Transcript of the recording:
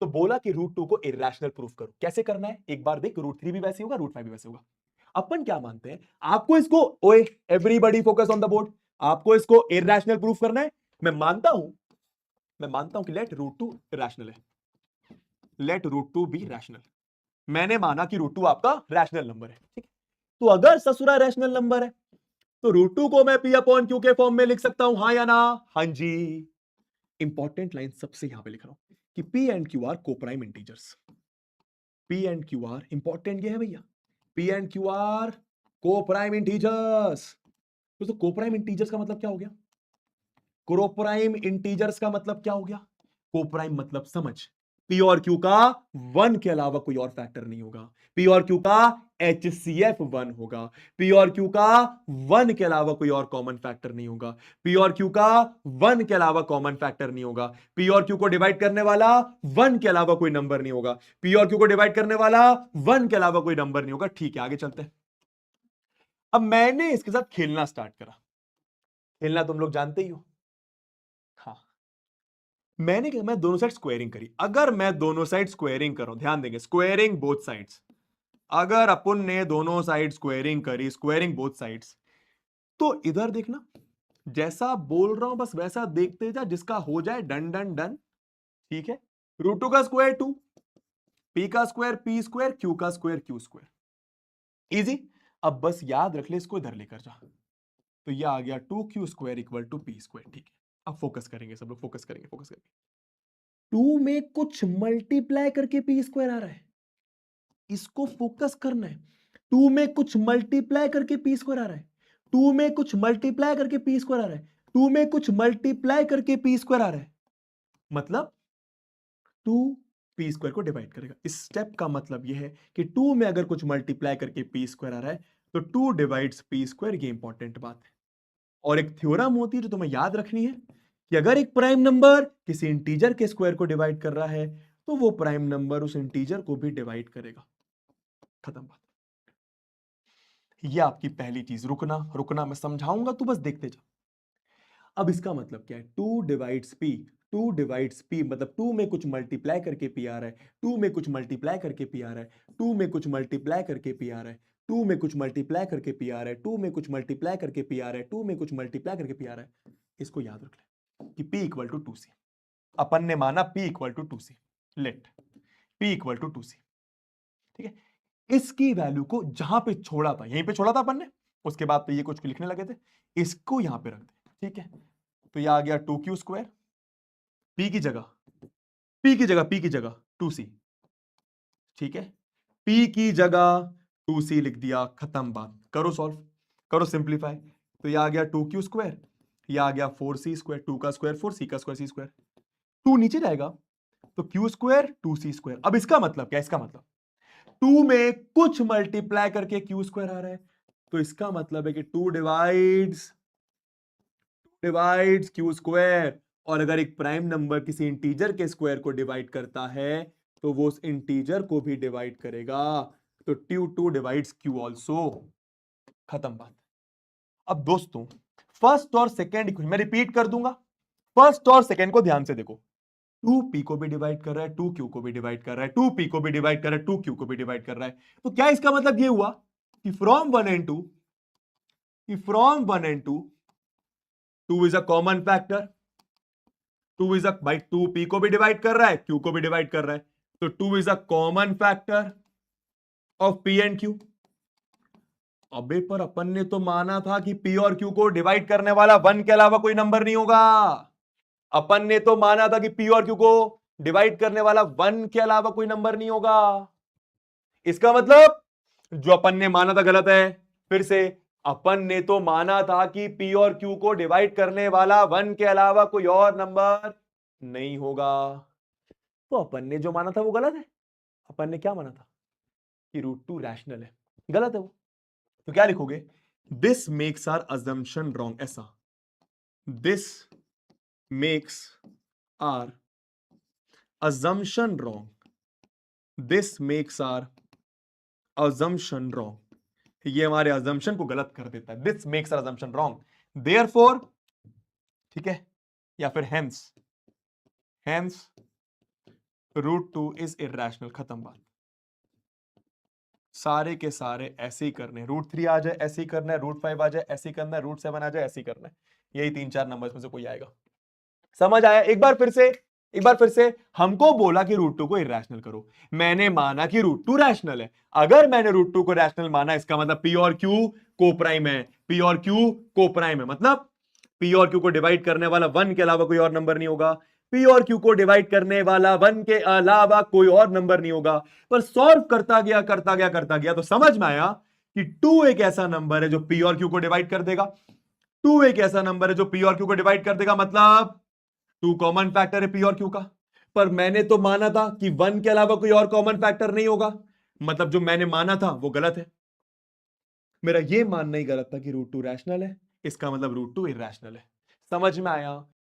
तो बोला कि रूट 2 को इरेशनल प्रूफ करो। कैसे करना है एक बार देख, रूट 3 भी वैसे होगा, रूट 5 भी वैसे होगा। अपन क्या मानते हैं, आपको इसको, ओए everybody focus on the board, आपको इसको इरेशनल प्रूफ करना है। मैं मानता हूं कि लेट रूट 2 इरेशनल है, लेट रूट 2 बी रैशनल। मैंने माना कि रूट 2 आपका रैशनल नंबर है, ठीक है। तो अगर ससुरा रैशनल नंबर है तो रूट 2 को मैं पी अपॉन क्यू के फॉर्म में लिख सकता हूं, हां या ना? हां जी। इंपॉर्टेंट लाइन सबसे यहां पे लिख रहा हूं कि पी एंड क्यू आर को prime integers. P and Q R important ये है भैया, पी एंड क्यू आर को प्राइम इंटीजर्स। तो को प्राइम इंटीजर्स का मतलब क्या हो गया? कोप्राइम इंटीजर्स का मतलब क्या हो गया? कोप्राइम मतलब समझ, पी और क्यू का वन के अलावा कोई और फैक्टर नहीं होगा। पी और क्यू का HCF वन होगा। पी और क्यू का वन के अलावा कोई और कॉमन फैक्टर नहीं होगा। पी और क्यू का वन के अलावा कॉमन फैक्टर नहीं होगा। पी और क्यू को डिवाइड करने वाला वन के अलावा कोई नंबर नहीं होगा। पी और क्यू को डिवाइड करने वाला वन के अलावा कोई नंबर नहीं होगा। ठीक है, आगे चलते हैं। अब मैंने इसके साथ खेलना स्टार्ट करा। खेलना तुम लोग जानते ही हो। हाँ, मैं दोनों साइड स्क्वायरिंग करी। अगर मैं दोनों साइड स्क्वायरिंग करूं, ध्यान देंगे, स्क्वायरिंग बोथ साइड्स। अगर अपन ने दोनों साइड स्क्वायरिंग करी, स्क्वायरिंग बोथ साइड्स, तो इधर देखना, जैसा बोल रहा हूं बस वैसा देखते जा, जिसका हो जाए डन डन डन। ठीक है, रूट 2 का स्क्वायर 2, पी का स्क्वायर पी स्क्वायर, क्यू का स्क्वायर क्यू स्क्वायर। इजी। अब बस याद रख ले, इसको इधर लेकर जा, तो ये आ गया 2q square equal to P square. ठीक है, अब फोकस करेंगे सब लोग, फोकस करेंगे, फोकस करेंगे। 2 में कुछ मल्टीप्लाई करके पी स्क्वायर आ रहा है, इसको फोकस करना है। 2 में कुछ मल्टीप्लाई करके पी स्क्वायर आ रहा है, 2 में कुछ मल्टीप्लाई करके पी स्क्वायर आ रहा है, 2 में कुछ मल्टीप्लाई करके पी स्क्वायर आ रहा है, मतलब 2 पी स्क्वायर को डिवाइड करेगा। इस स्टेप का मतलब यह है कि 2 में अगर कुछ मल्टीप्लाई करके पी स्क्वायर आ रहा है तो 2 डिवाइड्स पी स्क्वायर। ये इंपॉर्टेंट बात है। और एक थ्योरम होती है जो तुम्हें याद रखनी है कि अगर एक प्राइम नंबर किसी इंटीजर के स्क्वायर को डिवाइड कर रहा है तो वो प्राइम नंबर उस इंटीजर को भी डिवाइड करेगा। खत्म बात। ये आपकी पहली चीज। रुकना रुकना, मैं समझाऊंगा, तू बस देखते जा। अब इसका मतलब क्या है? 2 डिवाइड्स पी, 2 डिवाइड्स पी मतलब 2 में कुछ मल्टीप्लाई करके पी आ रहा है, 2 में कुछ मल्टीप्लाई करके पी आ रहा है, 2 में कुछ मल्टीप्लाई करके पी आ रहा है, 2 में कुछ मल्टीप्लाई करके पी आ रहा है, 2 में कुछ मल्टीप्लाई करके पी आ रहा है, 2 में कुछ मल्टीप्लाई करके पी आ रहा है। इसको याद रख ले कि P इक्वल टू 2C। अपन ने माना P equal to 2C, let P equal to 2C। ठीक है, इसकी वैल्यू को जहां पे छोड़ा था, यहीं पे छोड़ा था अपन ने, उसके बाद तो ये कुछ लिखने लगे थे, इसको यहां पे रख दे। ठीक है, तो ये आ गया 2q स्क्वायर, P की जगह, P की जगह, P की जगह 2C। ठीक है, P की जगह 2C लिख दिया, खत्म बात। करो सॉल्व, करो सिंप्लीफाई। तो ये आ गया 2q स्क्वायर, ये आ गया 4C स्क्वायर, 2 का स्क्वायर 4, C का स्क्वायर C स्क्वायर। 2 नीचे जाएगा तो q स्क्वायर 2C स्क्वायर। अब इसका मतलब क्या? इसका मतलब 2 में कुछ मल्टीप्लाई करके q स्क्वायर आ रहा है, तो इसका मतलब है कि 2 डिवाइड्स q स्क्वायर। और अगर एक प्राइम नंबर किसी इंटीजर के स्क्वायर को डिवाइड करता है तो वो उस इंटीजर को भी डिवाइड करेगा, तो 2 डिवाइड्स q ऑल्सो। खत्म बात। अब दोस्तों, फर्स्ट और सेकेंड इक्वेशन मैं रिपीट कर दूंगा, फर्स्ट और सेकेंड को ध्यान से देखो। 2p को भी डिवाइड कर रहा है, 2q को भी डिवाइड कर रहा है, 2p को भी डिवाइड कर रहा है, 2q को भी डिवाइड कर रहा है। तो क्या इसका मतलब ये हुआ कि फ्रॉम 1 एंड 2, कि from 1 and 2, 2 is a common factor. 2 is a, भाई 2p को भी डिवाइड कर रहा है, q को भी डिवाइड कर रहा है, तो 2 is a common factor of p and q। अबे पर अपन ने तो माना था कि p और q को डिवाइड करने वाला 1 के अलावा कोई नंबर नहीं होगा। अपन ने तो माना था कि p और q को डिवाइड करने वाला 1 के अलावा कोई नंबर नहीं होगा। इसका मतलब जो अपन ने माना था गलत है। फिर से, अपन ने तो माना था कि p और q को डिवाइड करने वाला 1 के अलावा कोई और नंबर नहीं होगा। तो अपन ने जो माना था वो गलत है। अपन ने क्या माना था कि रूट 2 रैशनल है, गलत है वो। तो क्या लिखोगे? This makes our assumption wrong. ऐसा, this makes our assumption wrong, this makes our assumption wrong। ये हमारे assumption को गलत कर देता है। this makes our assumption wrong, therefore, ठीक है, या फिर hence √2 इज इरेशनल, खत्म बात। सारे के सारे ऐसे ही करने, √3 आ जाए ऐसे ही करना है, √5 आ जाए ऐसे ही करना है, √7 आ जाए ऐसे ही करना है। यही 3-4 नंबर्स में से कोई आएगा। समझ आया? एक बार फिर से हमको बोला कि √2 को इरेशनल करो, मैंने माना कि √2 रैशनल है। अगर मैंने √2 को रैशनल माना, इसका मतलब P और Q को प्राइम है, P और Q को प्राइम है, मतलब P और Q को डिवाइड करने वाला 1 के अलावा कोई और नंबर नहीं होगा, P और Q को डिवाइड करने वाला 1 के अलावा कोई और नंबर नहीं होगा। पर सॉल्व करता गया तो समझ में आया कि 2 एक ऐसा नंबर है जो P और Q को डिवाइड कर देगा। 2 एक ऐसा नंबर है जो P और Q को डिवाइड कर देगा, मतलब 2 कॉमन फैक्टर है P और Q का। पर मैंने तो माना था कि 1 के अलावा कोई और कॉमन फैक्टर नहीं होगा, मतलब जो मैंने माना था वो गलत है। मेरा ये मानना ही गलत था कि √2 रैशनल है, इसका मतलब √2 इरेशनल है। समझ में आया?